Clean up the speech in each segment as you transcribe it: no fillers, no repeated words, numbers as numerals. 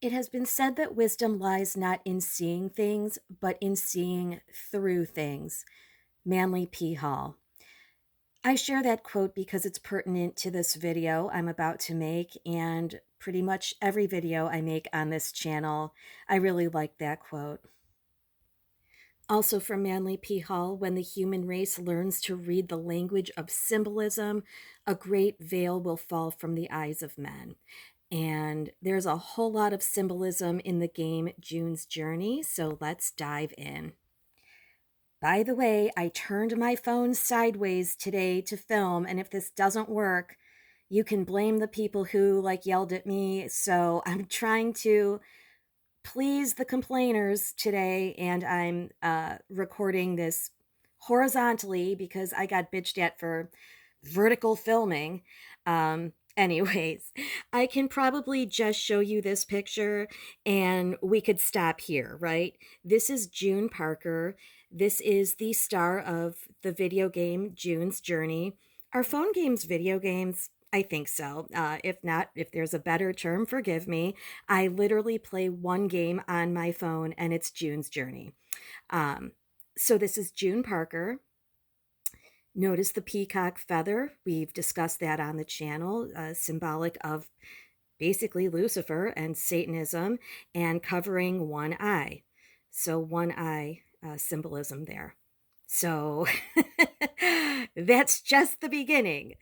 It has been said that wisdom lies not in seeing things, but in seeing through things. Manly P. Hall. I share that quote because it's pertinent to this video I'm about to make and pretty much every video I make on this channel. I really like that quote. Also from Manly P. Hall, when the human race learns to read the language of symbolism, a great veil will fall from the eyes of men. And there's a whole lot of symbolism in the game June's Journey, so let's dive in. By the way, I turned my phone sideways today to film, and if this doesn't work, you can blame the people who yelled at me. So I'm trying to please the complainers today, and I'm recording this horizontally because I got bitched at for vertical filming. Anyways, I can probably just show you this picture and we could stop here, right? This is June Parker. This is the star of the video game June's Journey. Are phone games video games? I think so. If not, if there's a better term, forgive me. I literally play one game on my phone and it's June's Journey. So this is June Parker. Notice the peacock feather. We've discussed that on the channel, symbolic of basically Lucifer and Satanism, and covering one eye. So one eye symbolism there. So that's just the beginning.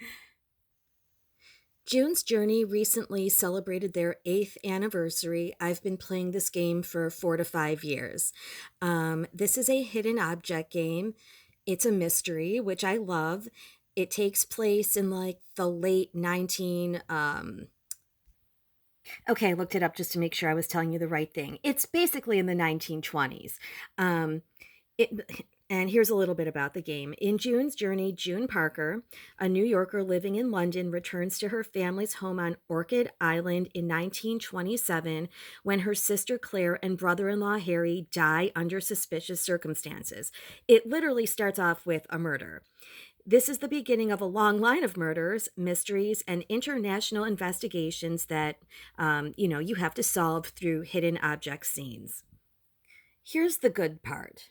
June's Journey recently celebrated their 8th anniversary. I've been playing this game for 4 to 5 years. This is a hidden object game. It's a mystery, which I love. It takes place in the late 19... okay, I looked it up just to make sure I was telling you the right thing. It's basically in the 1920s. And here's a little bit about the game. In June's Journey, June Parker, a New Yorker living in London, returns to her family's home on Orchid Island in 1927 when her sister Claire and brother-in-law Harry die under suspicious circumstances. It literally starts off with a murder. This is the beginning of a long line of murders, mysteries, and international investigations that, you have to solve through hidden object scenes. Here's the good part.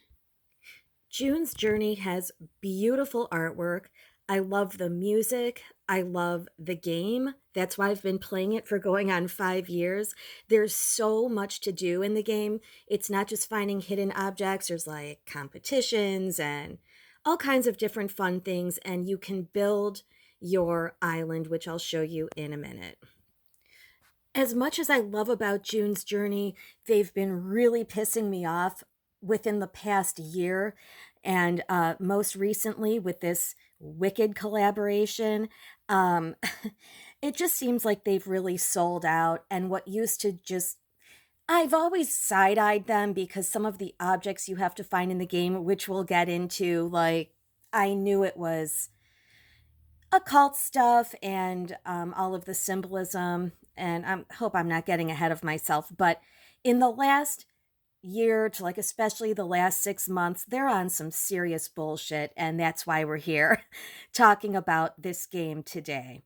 June's Journey has beautiful artwork. I love the music. I love the game. That's why I've been playing it for going on 5 years. There's so much to do in the game. It's not just finding hidden objects. There's competitions and all kinds of different fun things. And you can build your island, which I'll show you in a minute. As much as I love about June's Journey, they've been really pissing me off within the past year, and most recently with this Wicked collaboration. It just seems like they've really sold out, and what used to just... I've always side-eyed them because some of the objects you have to find in the game, which we'll get into, I knew it was occult stuff and all of the symbolism, and I hope I'm not getting ahead of myself, but in the last year to especially the last 6 months, they're on some serious bullshit, and that's why we're here talking about this game today.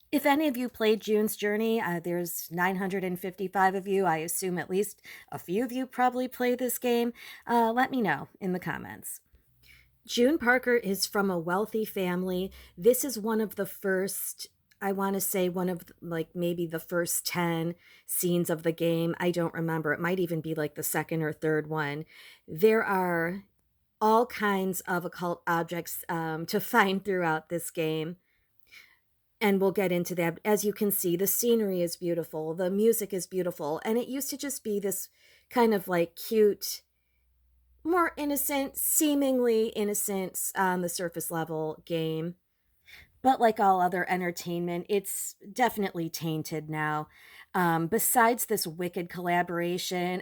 If any of you played June's Journey, there's 955 of you. I assume at least a few of you probably play this game. Let me know in the comments. June Parker is from a wealthy family. This is one of the first, I want to say one of maybe the first 10 scenes of the game. I don't remember. It might even be the second or third one. There are all kinds of occult objects to find throughout this game. And we'll get into that. As you can see, the scenery is beautiful. The music is beautiful. And it used to just be this kind of cute, more innocent, seemingly innocent on the surface level game. But like all other entertainment, it's definitely tainted now. Besides this Wicked collaboration,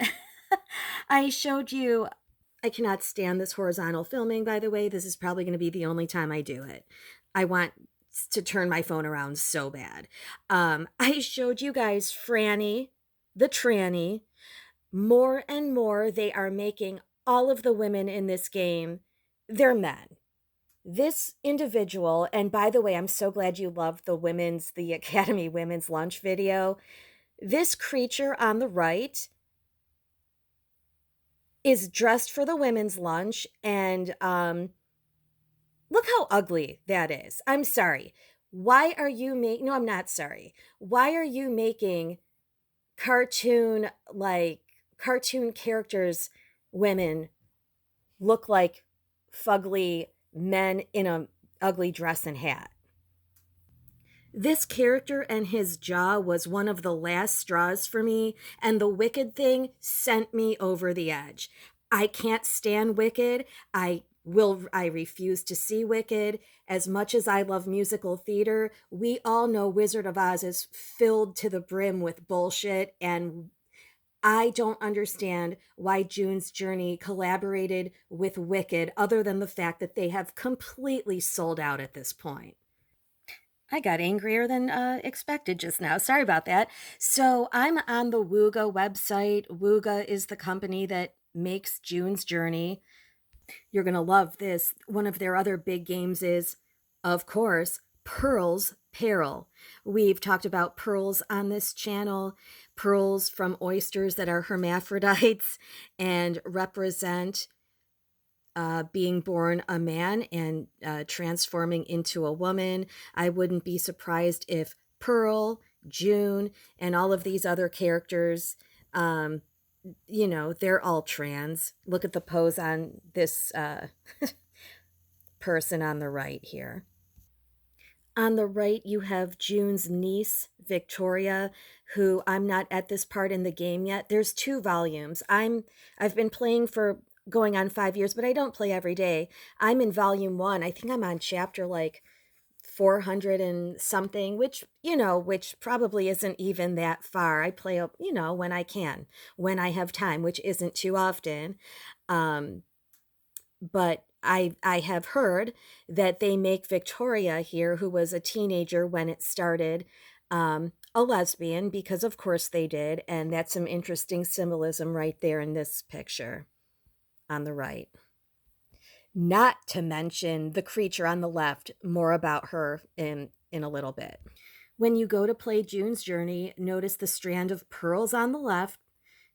I showed you... I cannot stand this horizontal filming, by the way. This is probably going to be the only time I do it. I want to turn my phone around so bad. I showed you guys Franny the Tr. More and more, they are making all of the women in this game, they're men. This individual, and by the way, I'm so glad you loved the Academy Women's Lunch video. This creature on the right is dressed for the women's lunch, and look how ugly that is. I'm sorry. Why are you making? No, I'm not sorry. Why are you making cartoon like cartoon characters, women look like fugly men in a ugly dress and hat? This character and his jaw was one of the last straws for me, and the Wicked thing sent me over the edge. I can't stand Wicked. I refuse to see Wicked. As much as I love musical theater, we all know Wizard of Oz is filled to the brim with bullshit, and I don't understand why June's Journey collaborated with Wicked other than the fact that they have completely sold out at this point. I got angrier than expected just now. Sorry about that. So I'm on the Wooga website. Wooga is the company that makes June's Journey. You're going to love this. One of their other big games is, of course, Pearl's Peril. We've talked about pearls on this channel, pearls from oysters that are hermaphrodites and represent being born a man and transforming into a woman. I wouldn't be surprised if Pearl, June, and all of these other characters, they're all trans. Look at the pose on this person on the right here. On the right, you have June's niece, Victoria, who I'm not at this part in the game yet. There's 2 volumes. I've been playing for going on 5 years, but I don't play every day. I'm in volume 1. I think I'm on chapter like 400 and something, which probably isn't even that far. I play, when I can, when I have time, which isn't too often. But I have heard that they make Victoria here, who was a teenager when it started, a lesbian, because of course they did, and that's some interesting symbolism right there in this picture on the right. Not to mention the creature on the left, more about her in a little bit. When you go to play June's Journey, notice the strand of pearls on the left,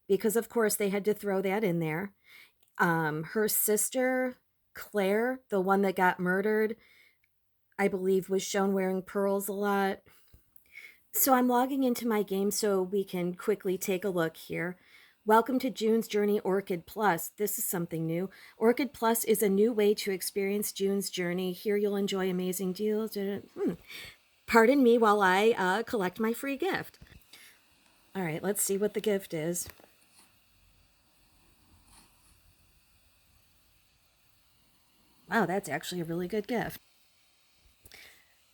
because of course they had to throw that in there. Her sister, Claire, the one that got murdered, I believe was shown wearing pearls a lot. So I'm logging into my game so we can quickly take a look here. Welcome to June's Journey Orchid Plus. This is something new. Orchid Plus is a new way to experience June's Journey. Here you'll enjoy amazing deals. Pardon me while I collect my free gift. All right, let's see what the gift is. Wow, that's actually a really good gift.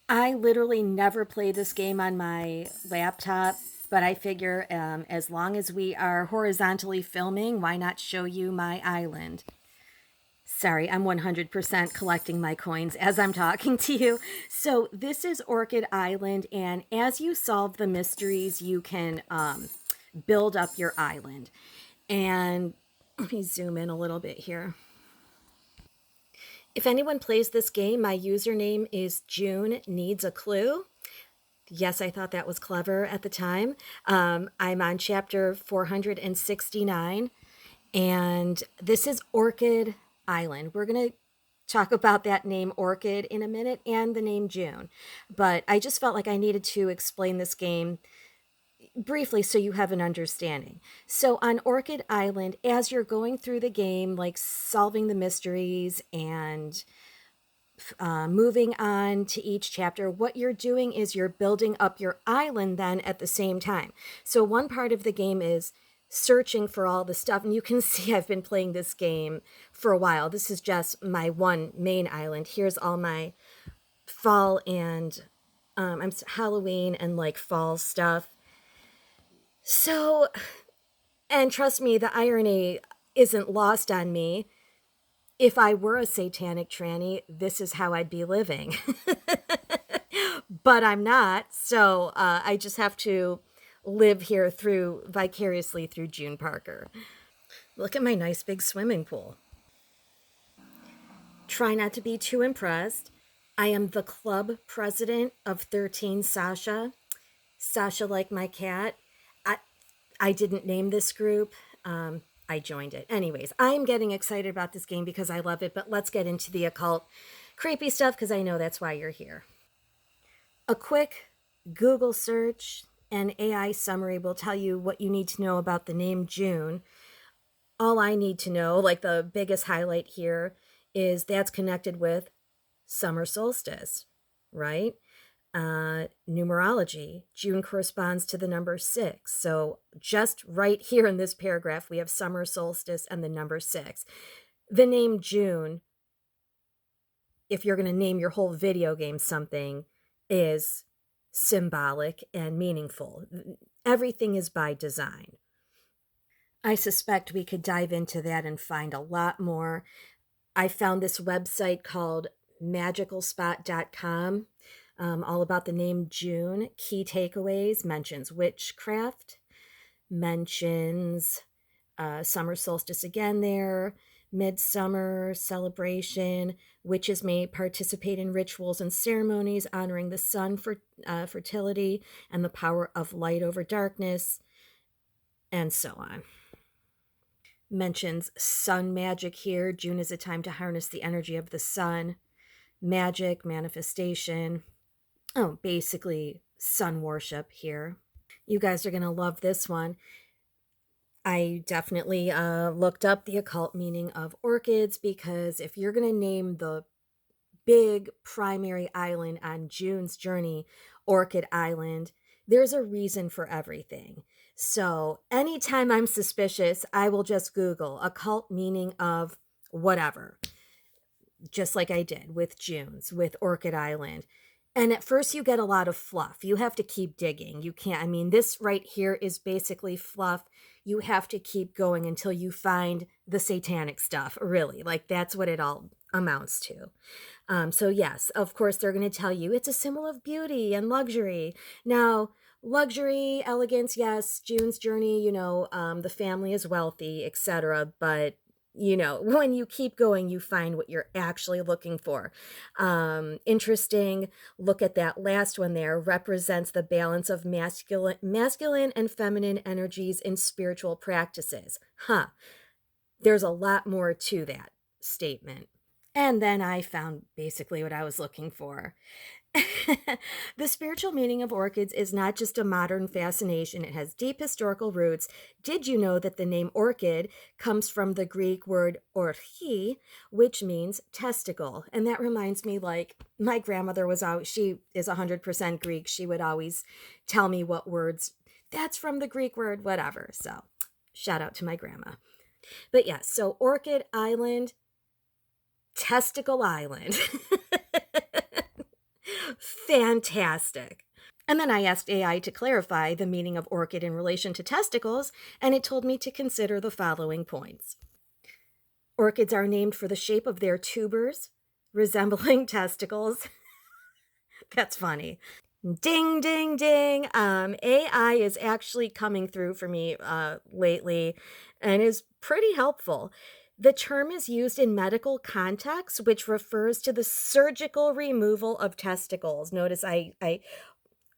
I literally never play this game on my laptop, but I figure as long as we are horizontally filming, why not show you my island? Sorry, I'm 100% collecting my coins as I'm talking to you. So this is Orchid Island, and as you solve the mysteries, you can build up your island. And let me zoom in a little bit here. If anyone plays this game, my username is June Needs a Clue. Yes, I thought that was clever at the time. I'm on chapter 469, and this is Orchid Island. We're going to talk about that name Orchid in a minute and the name June. But I just felt like I needed to explain this game briefly so you have an understanding. So on Orchid Island, as you're going through the game, like solving the mysteries and moving on to each chapter, what you're doing is you're building up your island then at the same time. So one part of the game is searching for all the stuff, and you can see I've been playing this game for a while. This is just my one main island. Here's all my fall and I'm Halloween and like fall stuff. So, and trust me, the irony isn't lost on me. If I were a satanic tranny, this is how I'd be living. But I'm not, so I just have to live here vicariously through June Parker. Look at my nice big swimming pool. Try not to be too impressed. I am the club president of 13 Sasha. Sasha like my cat. I didn't name this group. I joined it. Anyways, I'm getting excited about this game because I love it, but let's get into the occult creepy stuff because I know that's why you're here. A quick Google search and AI summary will tell you what you need to know about the name June. All I need to know, like the biggest highlight here, is that's connected with summer solstice, right? Numerology. June corresponds to the number 6. So just right here in this paragraph, we have summer solstice and the number 6. The name June, if you're going to name your whole video game something, is symbolic and meaningful. Everything is by design. I suspect we could dive into that and find a lot more. I found this website called magicalspot.com, all about the name June. Key takeaways: mentions witchcraft, mentions summer solstice again there, midsummer celebration. Witches may participate in rituals and ceremonies honoring the sun for fertility and the power of light over darkness, and so on. Mentions sun magic here. June is a time to harness the energy of the sun. Magic, manifestation. Oh, basically sun worship here. You guys are going to love this one. I definitely looked up the occult meaning of orchids because if you're going to name the big primary island on June's journey Orchid Island, there's a reason for everything. So anytime I'm suspicious, I will just Google occult meaning of whatever, just like I did with June's, with Orchid Island. And at first you get a lot of fluff. You have to keep digging. You can't, I mean, this right here is basically fluff. You have to keep going until you find the satanic stuff, really. Like that's what it all amounts to. So yes, of course, they're going to tell you it's a symbol of beauty and luxury. Now, luxury, elegance, yes, June's journey, the family is wealthy, etc. But when you keep going, you find what you're actually looking for. Interesting. Look at that last one there. Represents the balance of masculine and feminine energies in spiritual practices. There's a lot more to that statement. And then I found basically what I was looking for. The spiritual meaning of orchids is not just a modern fascination, it has deep historical roots. Did you know that the name orchid comes from the Greek word orchi, which means testicle? And that reminds me, like, my grandmother was always, she is 100% Greek. She would always tell me what words, that's from the Greek word, whatever. So shout out to my grandma. But yes, so Orchid Island, Testicle Island. Fantastic. And then I asked AI to clarify the meaning of orchid in relation to testicles, and it told me to consider the following points. Orchids are named for the shape of their tubers, resembling testicles. That's funny. Ding, ding, ding. AI is actually coming through for me lately and is pretty helpful. The term is used in medical context, which refers to the surgical removal of testicles. Notice I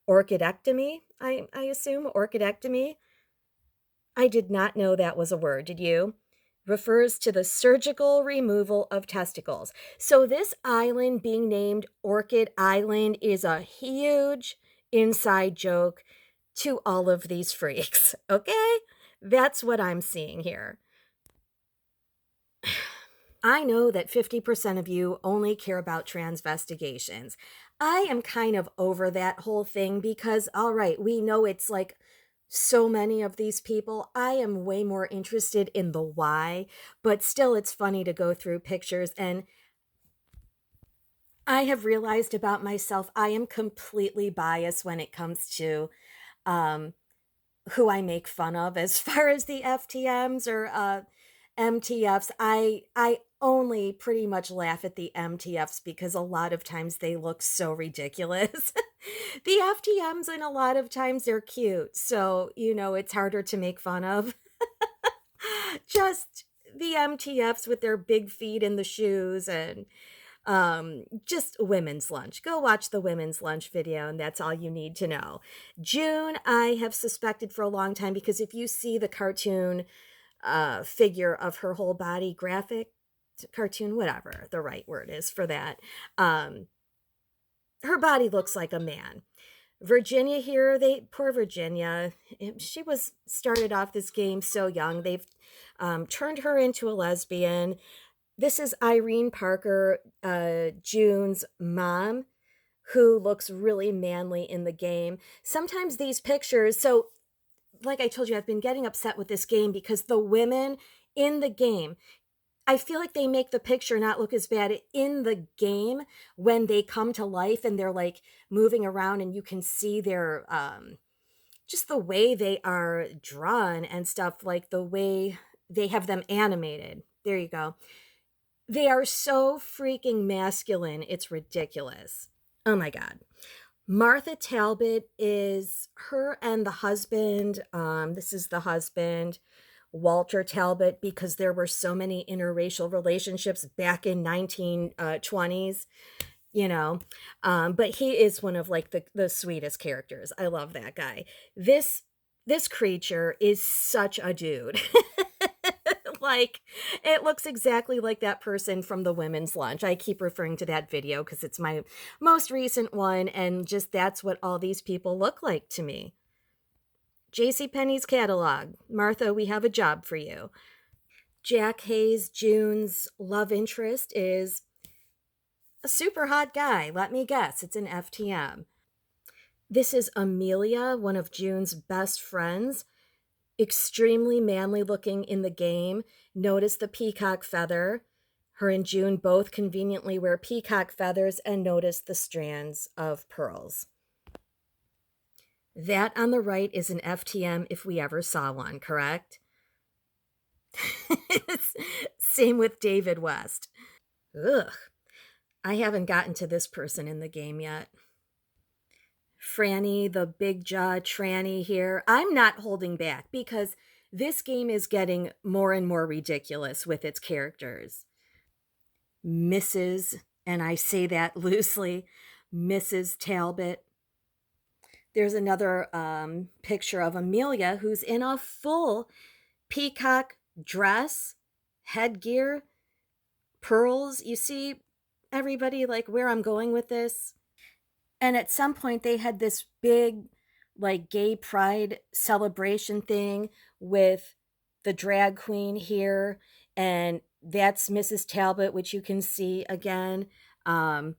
orchidectomy, I assume, orchidectomy. I did not know that was a word, did you? Refers to the surgical removal of testicles. So this island being named Orchid Island is a huge inside joke to all of these freaks, okay? That's what I'm seeing here. I know that 50% of you only care about transvestigations. I am kind of over that whole thing because, all right, we know it's like so many of these people. I am way more interested in the why, but still it's funny to go through pictures. And I have realized about myself, I am completely biased when it comes to who I make fun of as far as the FTMs or MTFs. I only pretty much laugh at the MTFs because a lot of times they look so ridiculous. The FTMs, and a lot of times they're cute. So, it's harder to make fun of. Just the MTFs with their big feet in the shoes and Just women's lunch. Go watch the women's lunch video, and that's all you need to know. June, I have suspected for a long time, because if you see the cartoon figure of her whole body, graphic cartoon, whatever the right word is for that, her body looks like a man. Virginia here, poor Virginia, she was started off this game so young. They've turned her into a lesbian. This is Irene Parker, June's mom, who looks really manly in the game. Sometimes these pictures, so like I told you, I've been getting upset with this game because the women in the game, I feel like they make the picture not look as bad in the game when they come to life and they're like moving around and you can see their just the way they are drawn and stuff, like the way they have them animated. There you go. They are so freaking masculine. It's ridiculous. Oh my God. Martha Talbot is her and the husband. This is the husband, Walter Talbot, because there were so many interracial relationships back in 1920s, you know. But he is one of like the sweetest characters. I love that guy. This creature is such a dude. Like, it looks exactly like that person from the women's lunch. I keep referring to that video because it's my most recent one, and just that's what all these people look like to me. JCPenney's catalog. Martha, we have a job for you. Jack Hayes, June's love interest, is a super hot guy. Let me guess, it's an FTM. This is Amelia, one of June's best friends. Extremely manly looking in the game. Notice the peacock feather. Her and June both conveniently wear peacock feathers, and notice the strands of pearls. That on the right is an FTM if we ever saw one, correct? Same with David West. Ugh. I haven't gotten to this person in the game yet. Franny, the big jaw tranny here. I'm not holding back because this game is getting more and more ridiculous with its characters. Mrs., and I say that loosely, Mrs. Talbot. There's another picture of Amelia, who's in a full peacock dress, headgear, pearls. You see, everybody, like where I'm going with this? And at some point, they had this big, like, gay pride celebration thing with the drag queen here. And that's Mrs. Talbot, which you can see again. The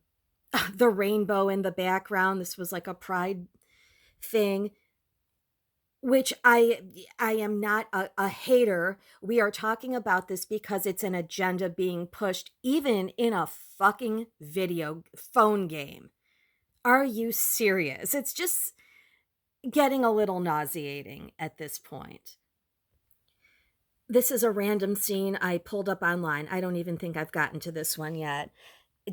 rainbow in the background. This was like a pride thing, which I am not a hater. We are talking about this because it's an agenda being pushed even in a fucking video phone game. Are you serious? It's just getting a little nauseating at this point. This is a random scene I pulled up online. I don't even think I've gotten to this one yet.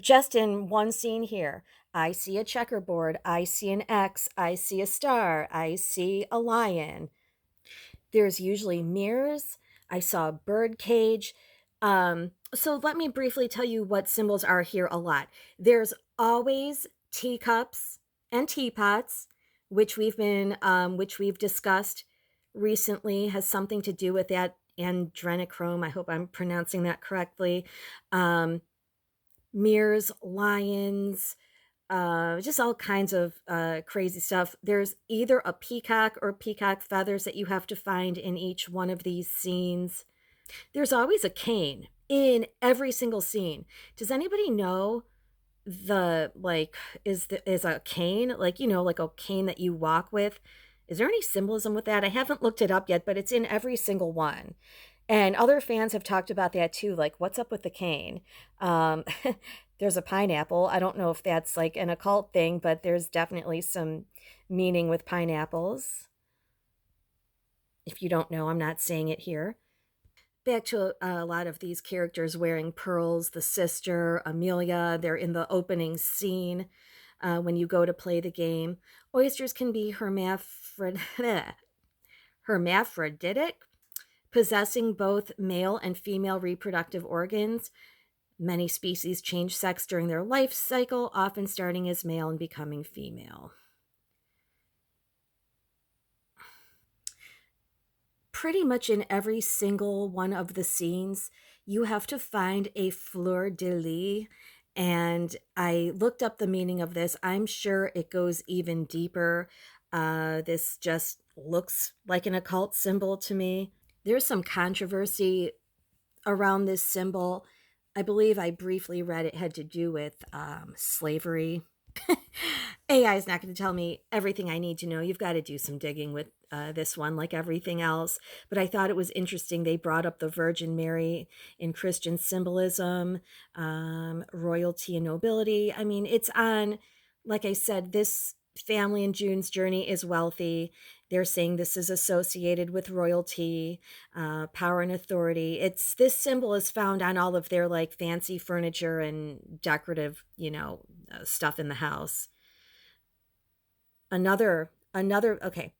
Just in one scene here, I see a checkerboard, I see an X, I see a star, I see a lion. There's usually mirrors. I saw a bird cage. So let me briefly tell you what symbols are here a lot. There's always teacups and teapots, which we've discussed recently, has something to do with that adrenochrome. I hope I'm pronouncing that correctly. Mirrors, lions, just all kinds of crazy stuff. There's either a peacock or peacock feathers that you have to find in each one of these scenes. There's always a cane in every single scene. Does anybody know is a cane, like, like a cane that you walk with? Is there any symbolism with that? I haven't looked it up yet, but it's in every single one. And other fans have talked about that too, like, what's up with the cane? There's a pineapple. I don't know if that's like an occult thing, but there's definitely some meaning with pineapples. If you don't know, I'm not saying it here. Back to a lot of these characters wearing pearls. The sister, Amelia, they're in the opening scene when you go to play the game. Oysters can be hermaphroditic, possessing both male and female reproductive organs. Many species change sex during their life cycle, often starting as male and becoming female. Pretty much in every single one of the scenes, you have to find a fleur de lis. And I looked up the meaning of this. I'm sure it goes even deeper. This just looks like an occult symbol to me. There's some controversy around this symbol. I believe I briefly read it had to do with slavery. AI is not going to tell me everything I need to know. You've got to do some digging with this one, like everything else. But I thought it was interesting. They brought up the Virgin Mary in Christian symbolism, royalty and nobility. I mean, it's on, like I said, this family in June's journey is wealthy. They're saying this is associated with royalty, power and authority. It's this symbol is found on all of their like fancy furniture and decorative, stuff in the house. Another okay.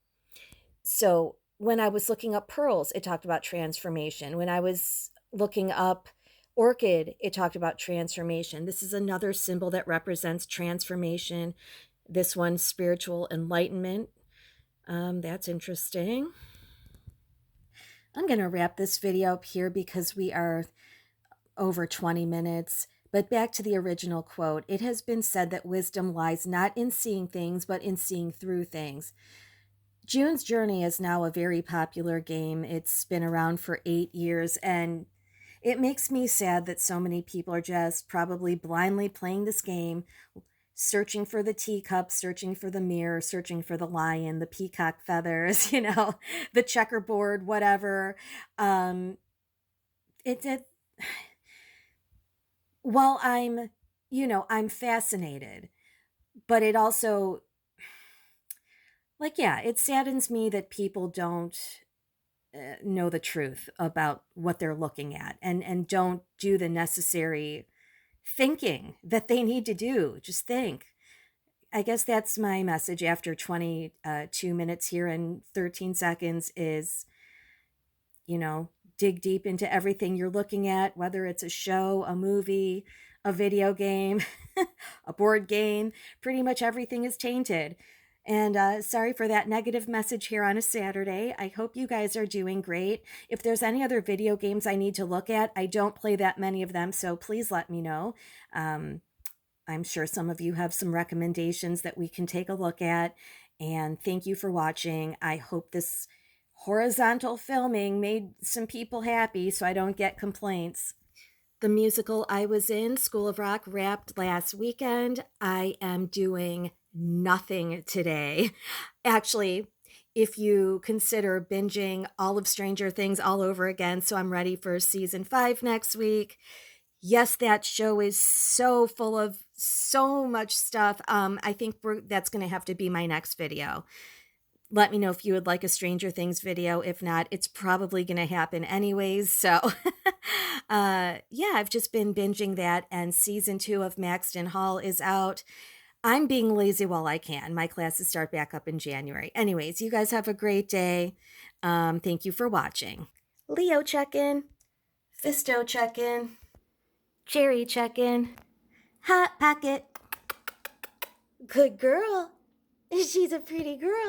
So when I was looking up pearls, it talked about transformation. When I was looking up orchid, it talked about transformation. This is another symbol that represents transformation. This one, spiritual enlightenment. That's interesting. I'm going to wrap this video up here because we are over 20 minutes. But back to the original quote, it has been said that wisdom lies not in seeing things, but in seeing through things. June's Journey is now a very popular game. It's been around for 8 years, and it makes me sad that so many people are just probably blindly playing this game, searching for the teacup, searching for the mirror, searching for the lion, the peacock feathers, the checkerboard, whatever. It While I'm fascinated, but it also, it saddens me that people don't know the truth about what they're looking at and don't do the necessary thinking that they need to do. Just think. I guess that's my message after 22 minutes here and 13 seconds is, dig deep into everything you're looking at, whether it's a show, a movie, a video game, a board game. Pretty much everything is tainted. And sorry for that negative message here on a Saturday. I hope you guys are doing great. If there's any other video games I need to look at, I don't play that many of them, so please let me know. I'm sure some of you have some recommendations that we can take a look at. And thank you for watching. I hope this horizontal filming made some people happy so I don't get complaints. The musical I was in, School of Rock, wrapped last weekend. I am doing nothing today. Actually, if you consider binging all of Stranger Things all over again, so I'm ready for season 5 next week. Yes, that show is so full of so much stuff. I think that's going to have to be my next video. Let me know if you would like a Stranger Things video. If not, it's probably going to happen anyways. So, I've just been binging that, and season 2 of Maxton Hall is out. I'm being lazy while I can. My classes start back up in January. Anyways, you guys have a great day. Thank you for watching. Leo check-in. Fisto check-in. Cherry check-in. Hot Pocket. Good girl. She's a pretty girl.